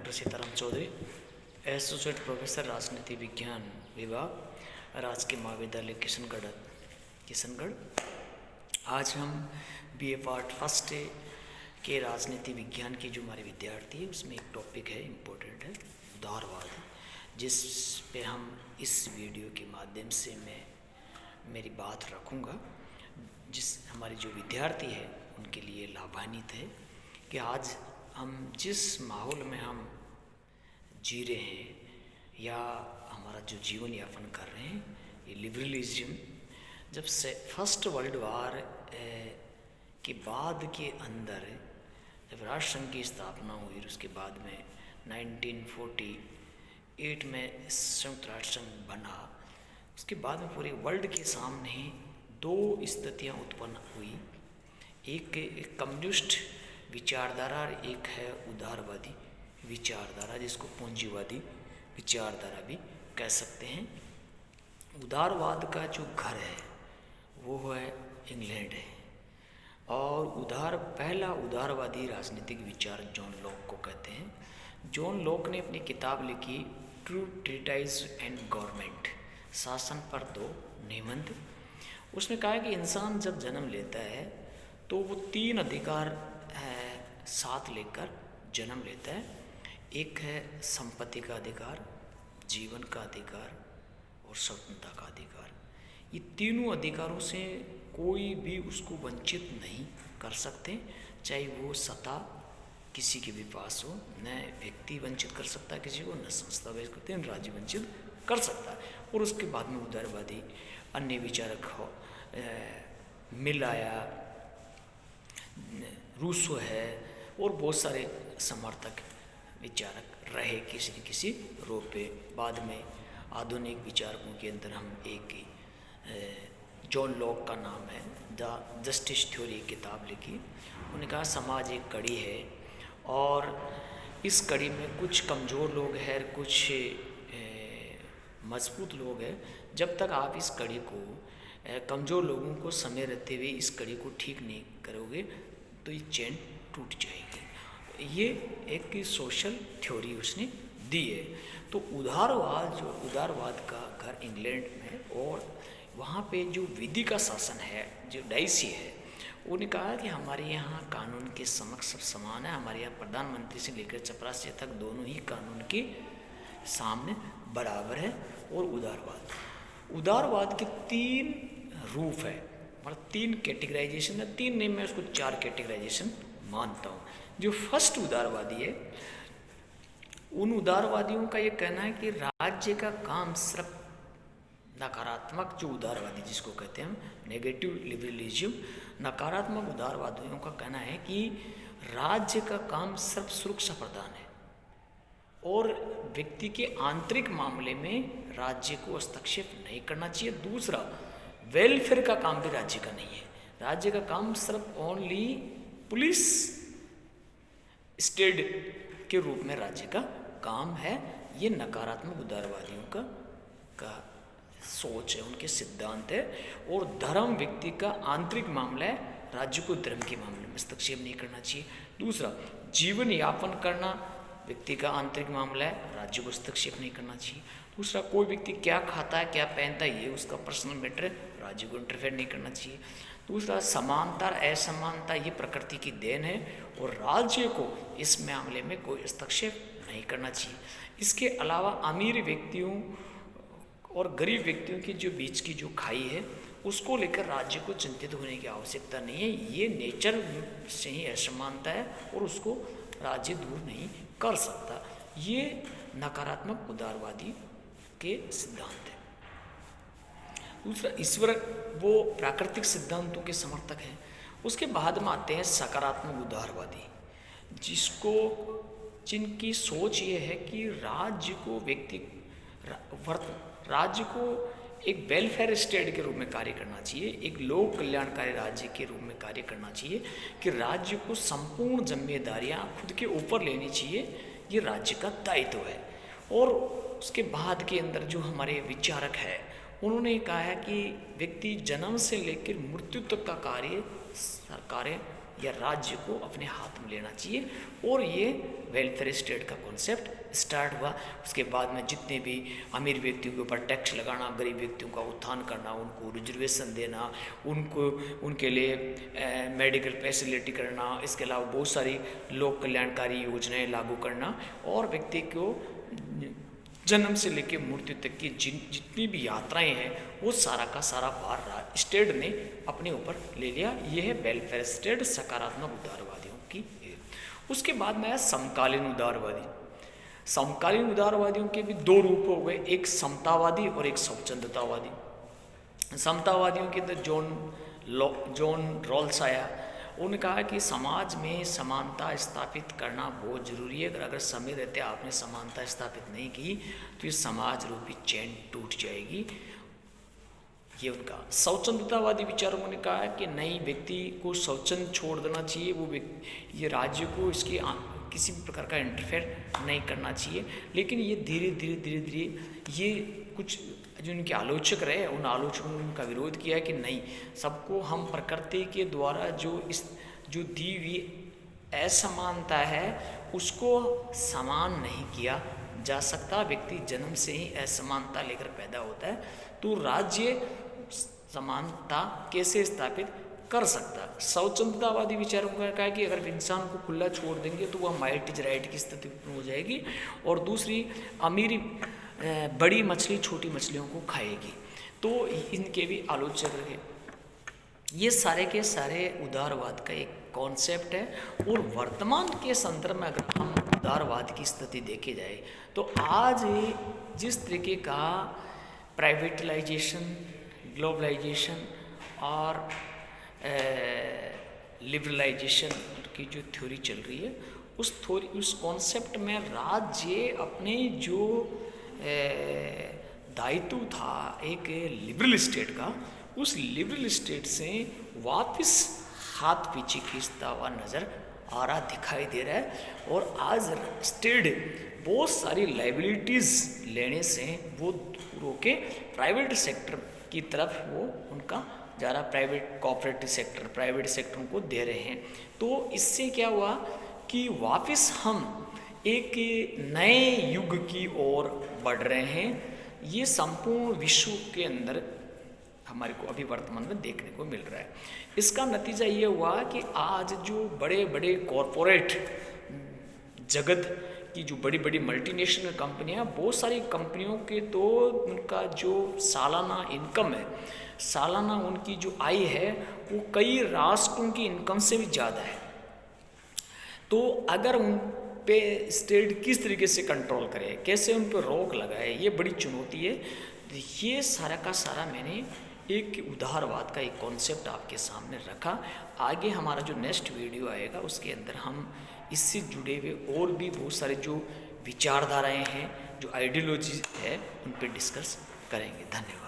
Doctor Sitaram Chaudhary, associate professor राजनीति विज्ञान विभाग, राजकीय महाविद्यालय किशनगढ़। आज हम बीए पार्ट फर्स्ट के राजनीति विज्ञान की जो हमारे विद्यार्थी है उसमें एक टॉपिक है, इम्पोर्टेंट है, उदारवाद, जिस पे हम इस वीडियो के माध्यम से मैं मेरी बात रखूँगा, जिस हमारे जो विद्यार्थी है उनके लिए लाभान्वित है कि आज हम जिस माहौल में हम जी रहे हैं या हमारा जो जीवन यापन कर रहे हैं, ये लिबरलिज्म जब से फर्स्ट वर्ल्ड वार के बाद के अंदर जब राष्ट्र संघ की स्थापना हुई, उसके बाद में 1948 में संयुक्त राष्ट्र संघ बना, उसके बाद में पूरे वर्ल्ड के सामने दो स्थितियाँ उत्पन्न हुई। एक कम्युनिस्ट विचारधारा और एक है उदारवादी विचारधारा, जिसको पूंजीवादी विचारधारा भी कह सकते हैं। उदारवाद का जो घर है वो है इंग्लैंड है, और पहला उदारवादी राजनीतिक विचार जॉन लॉक को कहते हैं। जॉन लॉक ने अपनी किताब लिखी ट्रू ट्रीटाइज एंड गवर्नमेंट, शासन पर दो निबंध। उसने कहा कि इंसान जब जन्म लेता है तो वो तीन अधिकार साथ लेकर जन्म लेता है। एक है संपत्ति का अधिकार, जीवन का अधिकार और स्वतंत्रता का अधिकार। ये तीनों अधिकारों से कोई भी उसको वंचित नहीं कर सकते, चाहे वो सत्ता किसी के भी पास हो। न व्यक्ति वंचित कर सकता है किसी को, न संस्था वंचित करते हैं, न राज्य वंचित कर सकता है। और उसके बाद में उदारवादी अन्य विचारक हो, मिल आया, रूसो है, और बहुत सारे समर्थक विचारक रहे किसी न किसी रूप पे। बाद में आधुनिक विचारकों के अंदर हम एक जॉन लॉक का नाम है द जस्टिस थ्योरी किताब लिखी। उन्होंने कहा समाज एक कड़ी है और इस कड़ी में कुछ कमज़ोर लोग हैं, कुछ मजबूत लोग हैं। जब तक आप इस कड़ी को कमज़ोर लोगों को समय रहते हुए इस कड़ी को ठीक नहीं करोगे तो ये चेन टूट जाएगी। ये एक सोशल थ्योरी उसने दी है। तो उदारवाद का घर इंग्लैंड में, और वहाँ पे जो विधि का शासन है, जो डाइसी है, उन्होंने कहा कि हमारे यहाँ कानून के समक्ष सब समान है। हमारे यहाँ प्रधानमंत्री से लेकर चपरासी तक दोनों ही कानून के सामने बराबर है। और उदारवाद के तीन रूप है, मतलब तीन कैटेगराइजेशन है, तीन नहीं, मैं उसको चार कैटेगराइजेशन मानता हूँ। जो फर्स्ट उदारवादी है, उन उदारवादियों का ये कहना है कि राज्य का काम सिर्फ नकारात्मक, जो उदारवादी जिसको कहते हैं हम नेगेटिव लिबरलिज्म, नकारात्मक उदारवादियों का कहना है कि राज्य का काम सिर्फ सुरक्षा प्रदान है और व्यक्ति के आंतरिक मामले में राज्य को हस्तक्षेप नहीं करना चाहिए। दूसरा, वेलफेयर का काम भी राज्य का नहीं है। राज्य का काम सिर्फ ओनली पुलिस स्टेट के रूप में राज्य का काम है। ये नकारात्मक उदारवादियों का सोच है, उनके सिद्धांत है। और धर्म व्यक्ति का आंतरिक मामला है, राज्य को धर्म के मामले में हस्तक्षेप नहीं करना चाहिए। दूसरा, जीवन यापन करना व्यक्ति का आंतरिक मामला है, राज्य को हस्तक्षेप नहीं करना चाहिए। दूसरा, कोई व्यक्ति क्या खाता है, क्या पहनता है, ये उसका पर्सनल मैटर है, राज्य को इंटरफेयर नहीं करना चाहिए। दूसरा, समानता असमानता ये प्रकृति की देन है और राज्य को इस मामले में कोई हस्तक्षेप नहीं करना चाहिए। इसके अलावा अमीर व्यक्तियों और गरीब व्यक्तियों के जो बीच की जो खाई है, उसको लेकर राज्य को चिंतित होने की आवश्यकता नहीं है। ये नेचर से ही असमानता है और उसको राज्य दूर नहीं कर सकता। ये नकारात्मक उदारवादी के सिद्धांत है। दूसरा, ईश्वर, वो प्राकृतिक सिद्धांतों के समर्थक हैं। उसके बाद में आते हैं सकारात्मक उदारवादी, जिनकी सोच ये है कि राज्य को एक वेलफेयर स्टेट के रूप में कार्य करना चाहिए, एक लोक कल्याणकारी राज्य के रूप में कार्य करना चाहिए, कि राज्य को संपूर्ण जिम्मेदारियां खुद के ऊपर लेनी चाहिए, ये राज्य का दायित्व है। और उसके बाद के अंदर जो हमारे विचारक है, उन्होंने कहा है कि व्यक्ति जन्म से लेकर मृत्यु तक का कार्य या राज्य को अपने हाथ में लेना चाहिए। और ये वेलफेयर स्टेट का कॉन्सेप्ट स्टार्ट हुआ। उसके बाद में जितने भी अमीर व्यक्तियों के ऊपर टैक्स लगाना, गरीब व्यक्तियों का उत्थान करना, उनको रिजर्वेशन देना, उनको उनके लिए मेडिकल फैसिलिटी करना, इसके अलावा बहुत सारी लोक कल्याणकारी योजनाएं लागू करना, और व्यक्ति को जन्म से लेकर मृत्यु तक की जितनी भी यात्राएं हैं वो सारा का सारा भार स्टेट ने अपने ऊपर ले लिया। ये है वेलफेयर स्टेट, सकारात्मक उदारवादियों की। उसके बाद में आया समकालीन उदारवादी। समकालीन उदारवादियों के भी दो रूप हो गए, एक समतावादी और एक स्वच्छंदतावादी। समतावादियों के अंदर जॉन रॉल्स आया। उन्होंने कहा कि समाज में समानता स्थापित करना बहुत जरूरी है। अगर समय रहते आपने समानता स्थापित नहीं की तो ये समाज रूपी चैन टूट जाएगी। ये उनका। स्वच्छंदतावादी विचारों ने कहा है कि नहीं, व्यक्ति को स्वच्छंद छोड़ देना चाहिए, वो ये राज्य को इसकी किसी भी प्रकार का इंटरफेयर नहीं करना चाहिए। लेकिन ये धीरे धीरे ये कुछ जो उनके आलोचक रहे, उन आलोचकों ने उनका विरोध किया कि नहीं, सबको हम प्रकृति के द्वारा जो दी हुई असमानता है उसको समान नहीं किया जा सकता। व्यक्ति जन्म से ही असमानता लेकर पैदा होता है, तो राज्य समानता कैसे स्थापित कर सकता। स्वच्छंदतावादी विचारों का कहा कि अगर इंसान को खुला छोड़ देंगे तो वह माइट इज राइट की स्थिति उत्पन्न हो जाएगी, और दूसरी अमीरी बड़ी मछली छोटी मछलियों को खाएगी। तो इनके भी आलोचक रहे। ये सारे के सारे उदारवाद का एक कॉन्सेप्ट है। और वर्तमान के संदर्भ में अगर हम उदारवाद की स्थिति देखे जाए तो आज जिस तरीके का प्राइवेटलाइजेशन, ग्लोबलाइजेशन और लिबरलाइजेशन की जो थ्योरी चल रही है, उस कॉन्सेप्ट में राज्य अपने जो दायित्व था एक लिबरल स्टेट का, उस लिबरल स्टेट से वापस हाथ पीछे खींचता हुआ नज़र आ रहा, दिखाई दे रहा है। और आज स्टेट बहुत सारी लाइबिलिटीज़ लेने से वो रोके प्राइवेट सेक्टर की तरफ वो उनका जा रहा, प्राइवेट कोऑपरेटिव सेक्टर, प्राइवेट सेक्टरों को दे रहे हैं। तो इससे क्या हुआ कि वापस हम एक नए युग की ओर बढ़ रहे हैं। ये संपूर्ण विश्व के अंदर हमारे को अभी वर्तमान में देखने को मिल रहा है। इसका नतीजा ये हुआ कि आज जो बड़े बड़े कॉरपोरेट जगत की जो बड़ी बड़ी मल्टीनेशनल कंपनियां, बहुत सारी कंपनियों के तो उनका जो सालाना इनकम है, सालाना उनकी जो आय है वो कई राष्ट्रों की इनकम से भी ज़्यादा है। तो अगर उन पे स्टेट किस तरीके से कंट्रोल करे, कैसे उन पर रोक लगाए, ये बड़ी चुनौती है। ये सारा का सारा मैंने एक उदारवाद का एक कॉन्सेप्ट आपके सामने रखा। आगे हमारा जो नेक्स्ट वीडियो आएगा उसके अंदर हम इससे जुड़े हुए और भी बहुत सारे जो विचारधाराएं हैं, जो आइडियोलॉजी है, उन पर डिस्कस करेंगे। धन्यवाद।